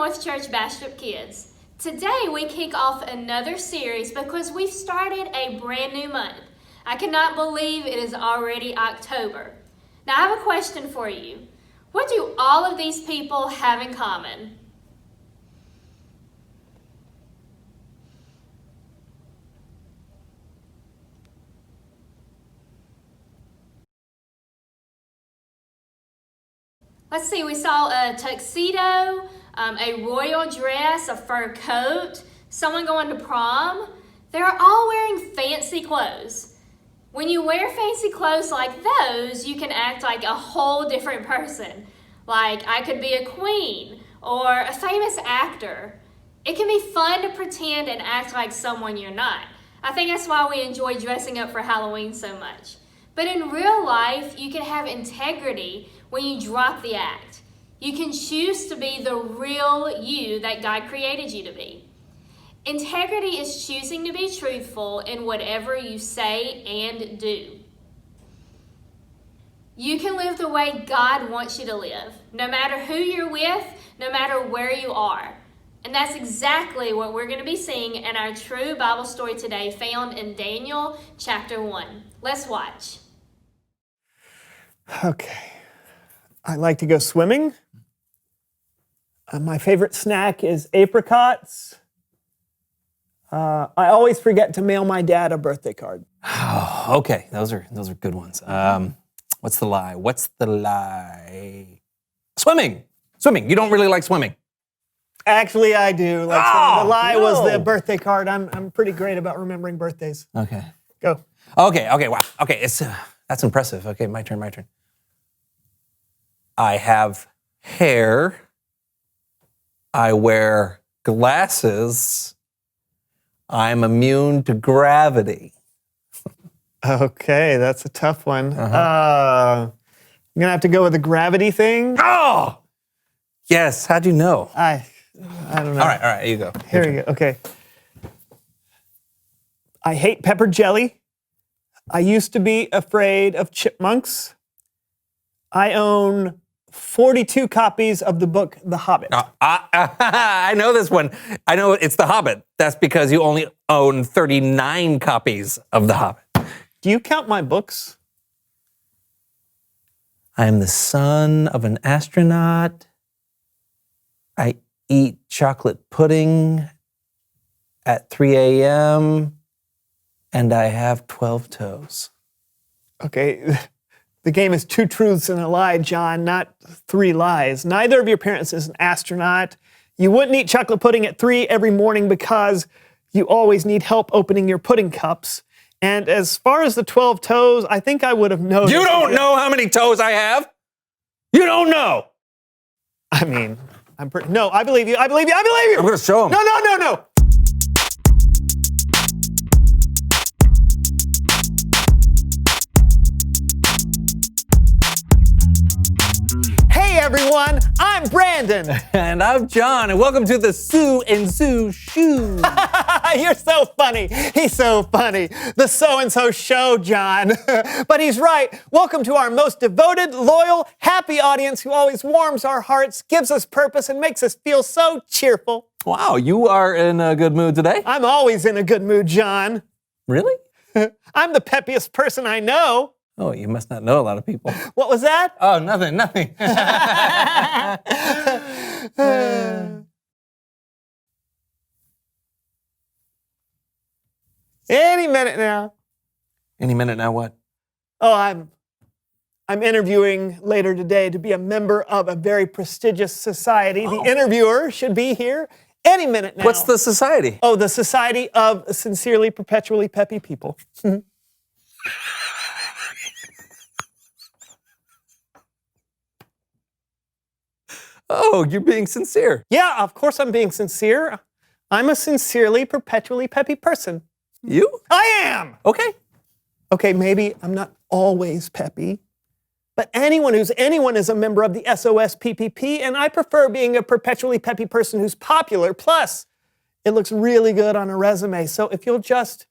North Church Bastrop kids. Today we kick off another series because we've started a brand new month. I cannot believe it is already October. Now I have a question for you. What do all of these people have in common? Let's see, we saw a tuxedo, a royal dress, a fur coat, someone going to prom. They're all wearing fancy clothes. When you wear fancy clothes like those, you can act like a whole different person. Like I could be a queen or a famous actor. It can be fun to pretend and act like someone you're not. I think that's why we enjoy dressing up for Halloween so much. But in real life, you can have integrity when you drop the act. You can choose to be the real you that God created you to be. Integrity is choosing to be truthful in whatever you say and do. You can live the way God wants you to live, no matter who you're with, no matter where you are. And that's exactly what we're going to be seeing in our true Bible story today, found in Daniel chapter 1. Let's watch. Okay. I like to go swimming. My favorite snack is apricots. I always forget to mail my dad a birthday card. Oh, okay, those are good ones. What's the lie? Swimming. You don't really like swimming. Actually, I do. The lie was the birthday card. I'm pretty great about remembering birthdays. Okay. Go. Okay. Wow. Okay. That's impressive. Okay, my turn. I have hair. I wear glasses. I'm immune to gravity. Okay, that's a tough one. I'm gonna have to go with the gravity thing. Oh, yes. How'd you know? I don't know. All right. You go. Here we go. Okay. I hate pepper jelly. I used to be afraid of chipmunks. I own 42 copies of the book The Hobbit. I know this one. I know it's The Hobbit. That's because you only own 39 copies of The Hobbit. Do you count my books? I am the son of an astronaut. I eat chocolate pudding at 3 a.m. and I have 12 toes. Okay, the game is 2 truths and a lie, John, not 3 lies. Neither of your parents is an astronaut. You wouldn't eat chocolate pudding at 3 every morning because you always need help opening your pudding cups. And as far as the 12 toes, I think I would have known. You don't know how many toes I have? You don't know. I mean, no, I believe you. I'm going to show him. No. Hey everyone, I'm Brandon. And I'm John, and welcome to the Sue and Sue Show. You're so funny. He's so funny. The so-and-so show, John. But he's right. Welcome to our most devoted, loyal, happy audience who always warms our hearts, gives us purpose, and makes us feel so cheerful. Wow, you are in a good mood today? I'm always in a good mood, John. Really? I'm the peppiest person I know. Oh, you must not know a lot of people. What was that? Oh, nothing. Any minute now. Any minute now, what? Oh, I'm interviewing later today to be a member of a very prestigious society. The interviewer should be here any minute now. What's the society? Oh, the Society of Sincerely Perpetually Peppy People. Oh, you're being sincere. Yeah, of course I'm being sincere. I'm a sincerely, perpetually peppy person. You? I am! Okay. Okay, maybe I'm not always peppy, but anyone is a member of the SOS PPP, and I prefer being a perpetually peppy person who's popular. Plus, it looks really good on a resume. So if you'll just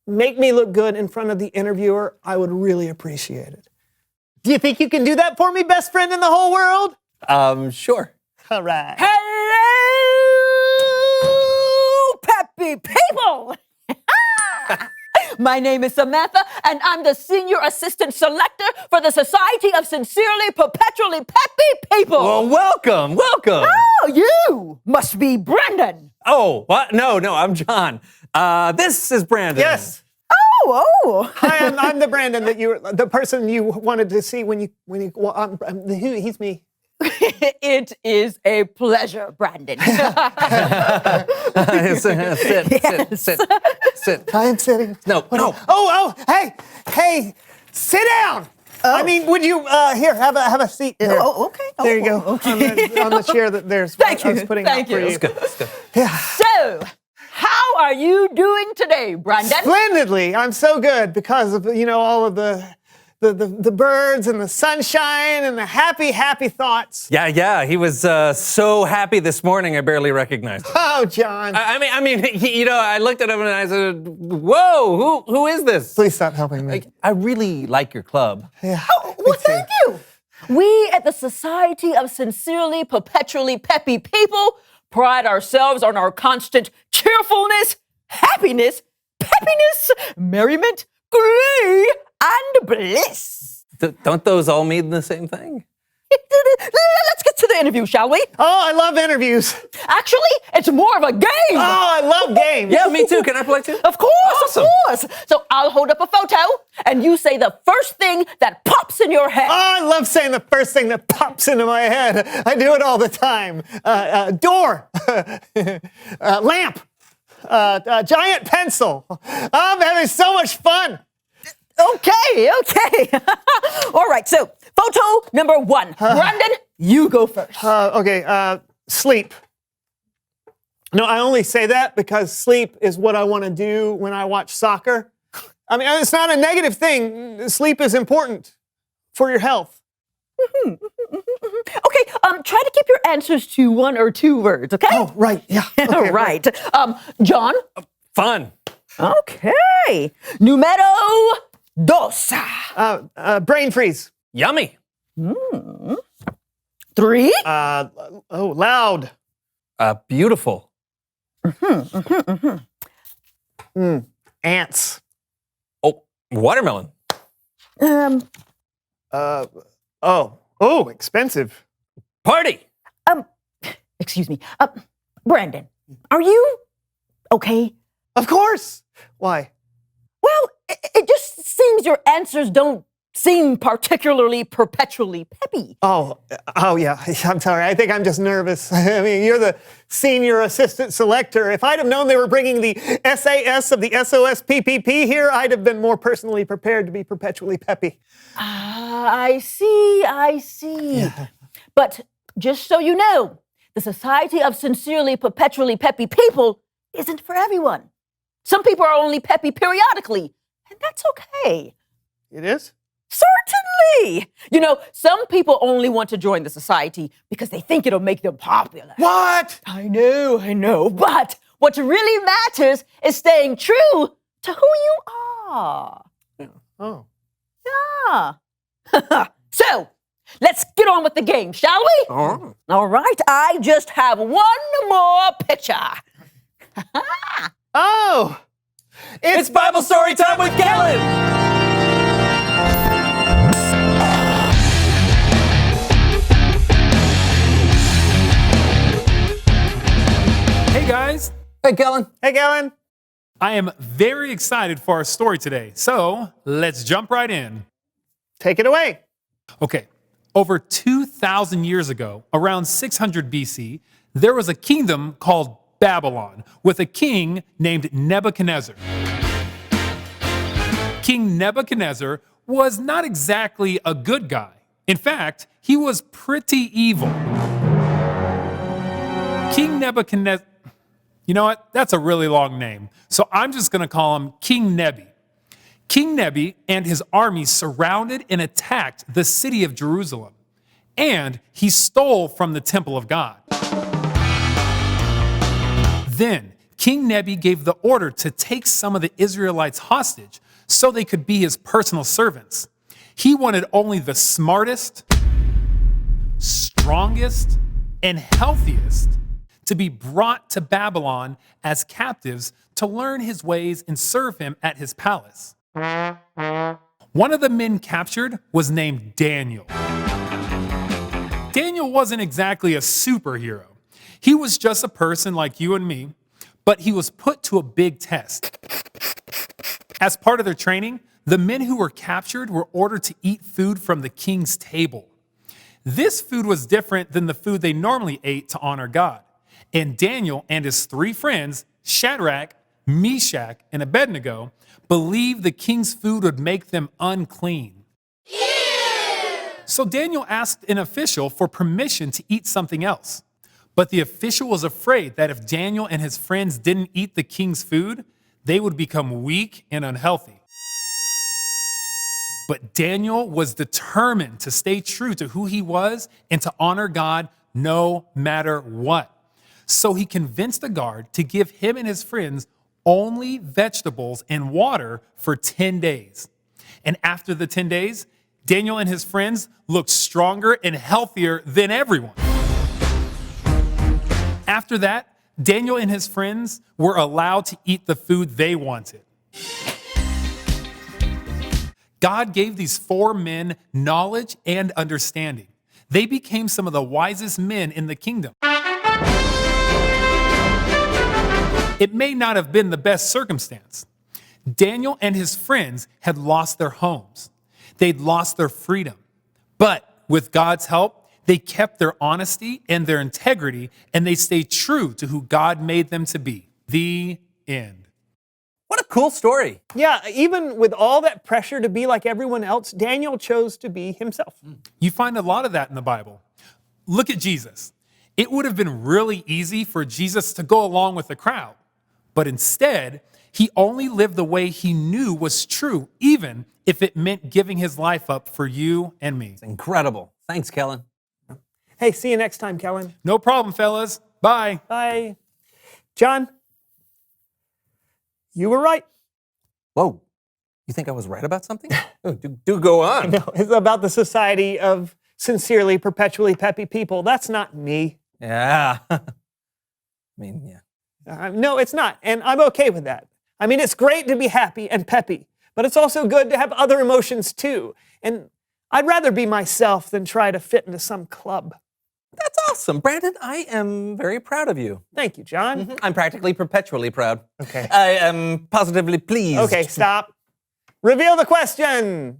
make me look good in front of the interviewer, I would really appreciate it. Do you think you can do that for me, best friend in the whole world? Sure. All right. Hello! My name is Samantha, and I'm the Senior Assistant Selector for the Society of Sincerely Perpetually Peppy People. Well, welcome. Oh, you must be Brendan. Oh, what? No, I'm John. This is Brandon. Yes. Oh. Hi, I'm the Brandon the person you wanted to see when you, he's me. It is a pleasure, Brandon. Sit. I am sitting. No. Oh, hey, sit down. I mean, would you, here, have a seat. Here. Oh, okay. There you go. Okay. On the chair that there's. Thank I was you. putting Thank out for you. you. Let's go. Yeah. So, how are you doing today, Brandon? Splendidly. I'm so good because of, all of the birds and the sunshine and the happy thoughts. Yeah. He was so happy this morning, I barely recognized him. Oh, John. I mean, I looked at him and I said, "Whoa, who is this?" Please stop helping me. I really like your club. Yeah. Well, thank you. We at the Society of Sincerely Perpetually Peppy People pride ourselves on our constant cheerfulness, happiness, peppiness, merriment, glee, and bliss. Don't those all mean the same thing? Let's get to the interview, shall we? Oh, I love interviews. Actually, it's more of a game. Oh, I love games. Yeah, me too. Can I play too? Of course, Awesome. of course. So I'll hold up a photo, and you say the first thing that pops in your head. Oh, I love saying the first thing that pops into my head. I do it all the time. Door. Lamp. Giant pencil. I'm having so much fun. Okay. All right, so photo number 1. Brandon, you go first. Okay, sleep. No, I only say that because sleep is what I want to do when I watch soccer. I mean, it's not a negative thing. Sleep is important for your health. Okay, try to keep your answers to 1 or 2 words, okay? Oh, right, yeah. Okay, All right. John? Fun. Okay. Numero 2. Brain freeze. Yummy. 3. Loud. Beautiful. Ants. Oh, watermelon. Expensive. Party. Excuse me. Brandon, are you okay? Of course. Why? Well, it just seems your answers don't seem particularly perpetually peppy. Oh, yeah. I'm sorry. I think I'm just nervous. I mean, you're the senior assistant selector. If I'd have known they were bringing the SAS of the SOS PPP here, I'd have been more personally prepared to be perpetually peppy. I see. Yeah. But just so you know, the Society of Sincerely Perpetually Peppy People isn't for everyone. Some people are only peppy periodically, and that's okay. It is? Certainly. Some people only want to join the society because they think it'll make them popular. What? I know. But what really matters is staying true to who you are. Oh. Yeah. So, let's get on with the game, shall we? All right. I just have 1 more picture. Oh! It's Bible story time with Kellen. Hey guys, Hey, Kellen. Hey, Galen. I am very excited for our story today. So let's jump right in. Take it away. Okay, over 2,000 years ago, around 600 BC, there was a kingdom called Babylon with a king named Nebuchadnezzar. King Nebuchadnezzar was not exactly a good guy. In fact, he was pretty evil. King Nebuchadnezzar, you know what? That's a really long name. So I'm just going to call him King Nebi. King Nebi and his army surrounded and attacked the city of Jerusalem, and he stole from the temple of God. Then King Nebi gave the order to take some of the Israelites hostage so they could be his personal servants. He wanted only the smartest, strongest, and healthiest to be brought to Babylon as captives to learn his ways and serve him at his palace. One of the men captured was named Daniel. Daniel wasn't exactly a superhero. He was just a person like you and me, but he was put to a big test. As part of their training, the men who were captured were ordered to eat food from the king's table. This food was different than the food they normally ate to honor God. And Daniel and his 3 friends, Shadrach, Meshach, and Abednego, believed the king's food would make them unclean. So Daniel asked an official for permission to eat something else. But the official was afraid that if Daniel and his friends didn't eat the king's food, they would become weak and unhealthy. But Daniel was determined to stay true to who he was and to honor God no matter what. So he convinced the guard to give him and his friends only vegetables and water for 10 days. And after the 10 days, Daniel and his friends looked stronger and healthier than everyone. After that, Daniel and his friends were allowed to eat the food they wanted. God gave these 4 men knowledge and understanding. They became some of the wisest men in the kingdom. It may not have been the best circumstance. Daniel and his friends had lost their homes. They'd lost their freedom. But with God's help, they kept their honesty and their integrity, and they stayed true to who God made them to be. The end. What a cool story. Yeah, even with all that pressure to be like everyone else, Daniel chose to be himself. You find a lot of that in the Bible. Look at Jesus. It would have been really easy for Jesus to go along with the crowd, but instead, he only lived the way he knew was true, even if it meant giving his life up for you and me. Incredible. Thanks, Kellen. Hey, see you next time, Kellen. No problem, fellas. Bye. Bye. John, you were right. Whoa. You think I was right about something? Oh, do go on. No, it's about the Society of Sincerely, Perpetually Peppy People. That's not me. Yeah. I mean, yeah. No, it's not. And I'm okay with that. I mean, it's great to be happy and peppy, but it's also good to have other emotions too. And I'd rather be myself than try to fit into some club. That's awesome. Brandon, I am very proud of you. Thank you, John. I'm practically perpetually proud. Okay. I am positively pleased. Okay, stop. Reveal the question.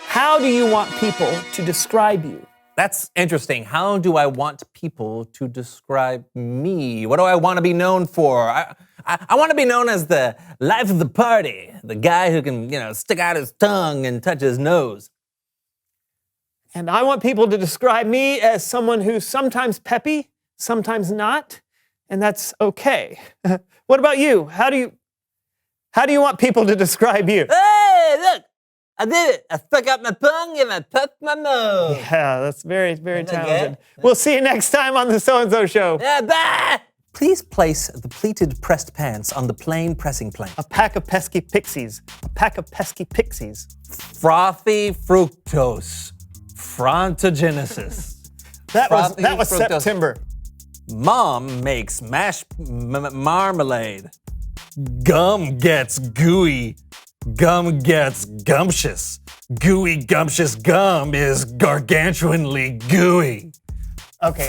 How do you want people to describe you? That's interesting. How do I want people to describe me? What do I want to be known for? I want to be known as the life of the party, the guy who can, stick out his tongue and touch his nose. And I want people to describe me as someone who's sometimes peppy, sometimes not, and that's okay. What about you? How do you want people to describe you? Hey, look! I did it. I stuck out my tongue and I touched my nose. Yeah, that's very, very Isn't that talented. good? We'll see you next time on the So-and-So Show. Yeah, bye! Please place the pleated pressed pants on the plain pressing plank. A pack of pesky pixies. A pack of pesky pixies. Frothy fructose. Frontogenesis. That was fructose. September. Mom makes mashed marmalade. Gum gets gooey. Gum gets gumptious. Gooey gumptious gum is gargantuanly gooey. Okay.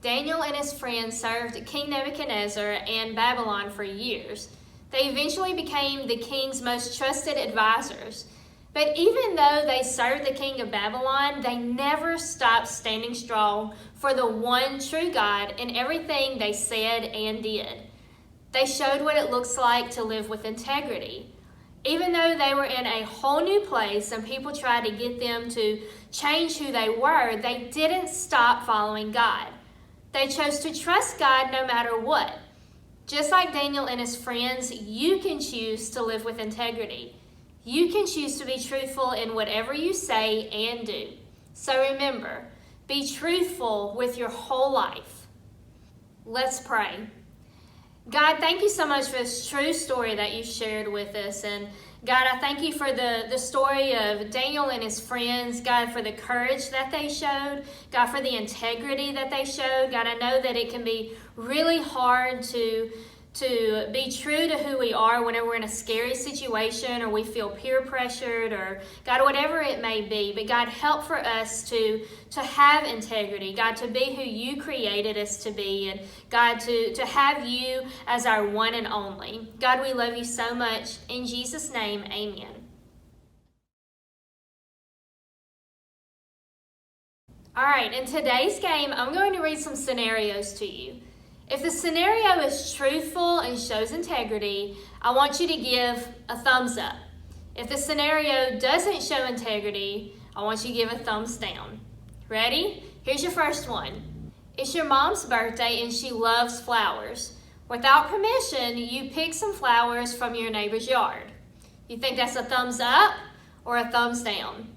Daniel and his friends served King Nebuchadnezzar and Babylon for years. They eventually became the king's most trusted advisors. But even though they served the king of Babylon, they never stopped standing strong for the one true God in everything they said and did. They showed what it looks like to live with integrity. Even though they were in a whole new place and people tried to get them to change who they were, they didn't stop following God. They chose to trust God no matter what. Just like Daniel and his friends, you can choose to live with integrity. You can choose to be truthful in whatever you say and do. So remember, be truthful with your whole life. Let's pray. God, thank you so much for this true story that you shared with us. And God, I thank you for the story of Daniel and his friends. God, for the courage that they showed. God, for the integrity that they showed. God, I know that it can be really hard to be true to who we are whenever we're in a scary situation or we feel peer pressured or, God, whatever it may be. But God, help for us to have integrity. God, to be who you created us to be. And God, to have you as our one and only. God, we love you so much. In Jesus' name, amen. All right, in today's game, I'm going to read some scenarios to you. If the scenario is truthful and shows integrity, I want you to give a thumbs up. If the scenario doesn't show integrity, I want you to give a thumbs down. Ready? Here's your first one. It's your mom's birthday and she loves flowers. Without permission, you pick some flowers from your neighbor's yard. You think that's a thumbs up or a thumbs down?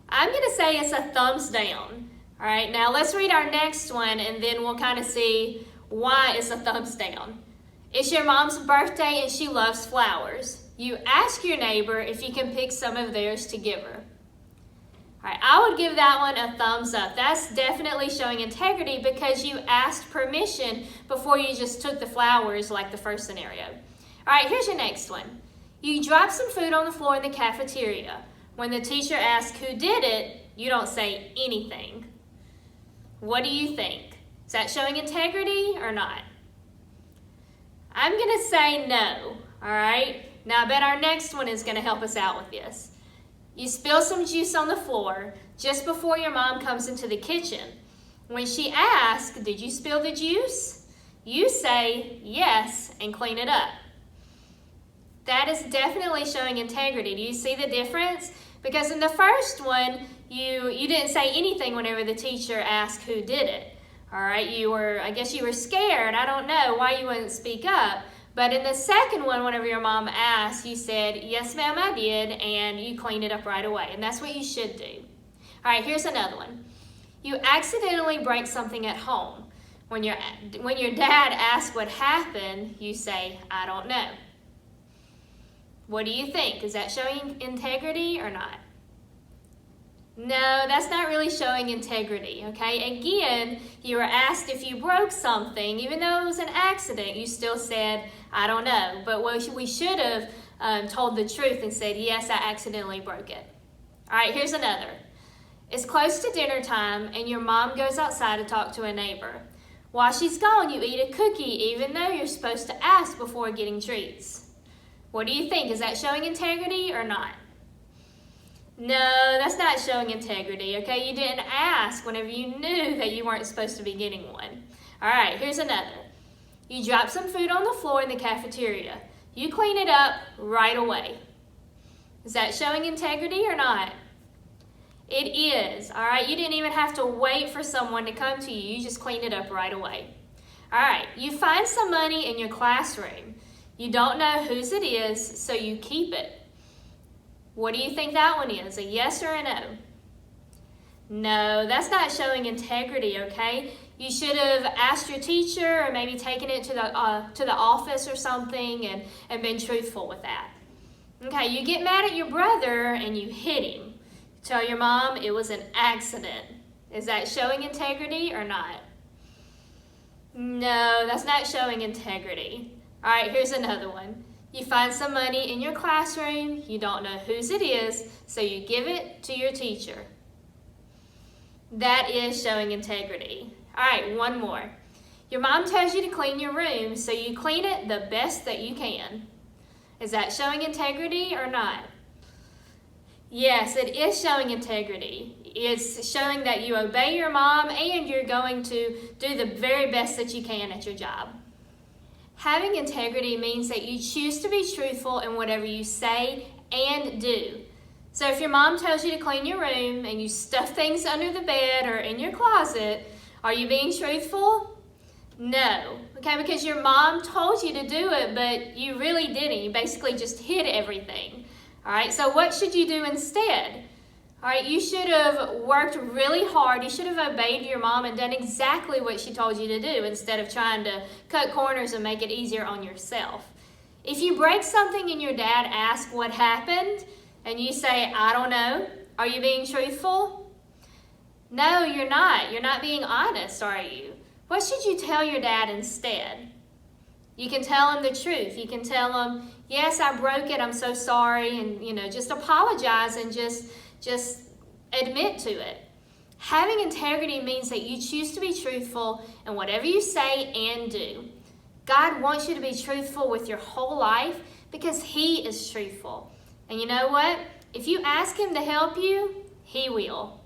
I'm going to say it's a thumbs down. All right, now let's read our next one and then we'll kind of see why it's a thumbs down. It's your mom's birthday and she loves flowers. You ask your neighbor if you can pick some of theirs to give her. All right, I would give that one a thumbs up. That's definitely showing integrity because you asked permission before you just took the flowers like the first scenario. All right, here's your next one. You drop some food on the floor in the cafeteria. When the teacher asks who did it, you don't say anything. What do you think? Is that showing integrity or not? I'm going to say no, all right? Now, I bet our next one is going to help us out with this. You spill some juice on the floor just before your mom comes into the kitchen. When she asks, did you spill the juice? You say yes and clean it up. That is definitely showing integrity. Do you see the difference? Because in the first one, you didn't say anything whenever the teacher asked who did it. All right, I guess you were scared. I don't know why you wouldn't speak up. But in the second one, whenever your mom asked, you said, yes, ma'am, I did, and you cleaned it up right away. And that's what you should do. All right, here's another one. You accidentally break something at home. When your dad asks what happened, you say, I don't know. What do you think? Is that showing integrity or not? No, that's not really showing integrity, okay? Again, you were asked if you broke something. Even though it was an accident, you still said, I don't know. But we should have told the truth and said, yes, I accidentally broke it. All right, here's another. It's close to dinner time, and your mom goes outside to talk to a neighbor. While she's gone, you eat a cookie, even though you're supposed to ask before getting treats. What do you think? Is that showing integrity or not? No, that's not showing integrity, okay? You didn't ask whenever you knew that you weren't supposed to be getting one. All right, here's another. You drop some food on the floor in the cafeteria. You clean it up right away. Is that showing integrity or not? It is, all right? You didn't even have to wait for someone to come to you. You just cleaned it up right away. All right, you find some money in your classroom. You don't know whose it is, so you keep it. What do you think that one is, a yes or a no? No, that's not showing integrity, okay? You should have asked your teacher or maybe taken it to the office or something and been truthful with that. Okay, you get mad at your brother and you hit him. Tell your mom it was an accident. Is that showing integrity or not? No, that's not showing integrity. All right, here's another one. You find some money in your classroom, you don't know whose it is, so you give it to your teacher. That is showing integrity. All right, one more. Your mom tells you to clean your room, so you clean it the best that you can. Is that showing integrity or not? Yes, it is showing integrity. It's showing that you obey your mom and you're going to do the very best that you can at your job. Having integrity means that you choose to be truthful in whatever you say and do. So if your mom tells you to clean your room and you stuff things under the bed or in your closet, are you being truthful? No, okay, because your mom told you to do it, but you really didn't. You basically just hid everything. All right, so what should you do instead? All right, you should have worked really hard. You should have obeyed your mom and done exactly what she told you to do instead of trying to cut corners and make it easier on yourself. If you break something and your dad asks what happened and you say, I don't know, are you being truthful? No, you're not. You're not being honest, are you? What should you tell your dad instead? You can tell him the truth. You can tell him, yes, I broke it. I'm so sorry. And, just apologize and just admit to it. Having integrity means that you choose to be truthful in whatever you say and do. God wants you to be truthful with your whole life because He is truthful. And you know what? If you ask Him to help you, He will.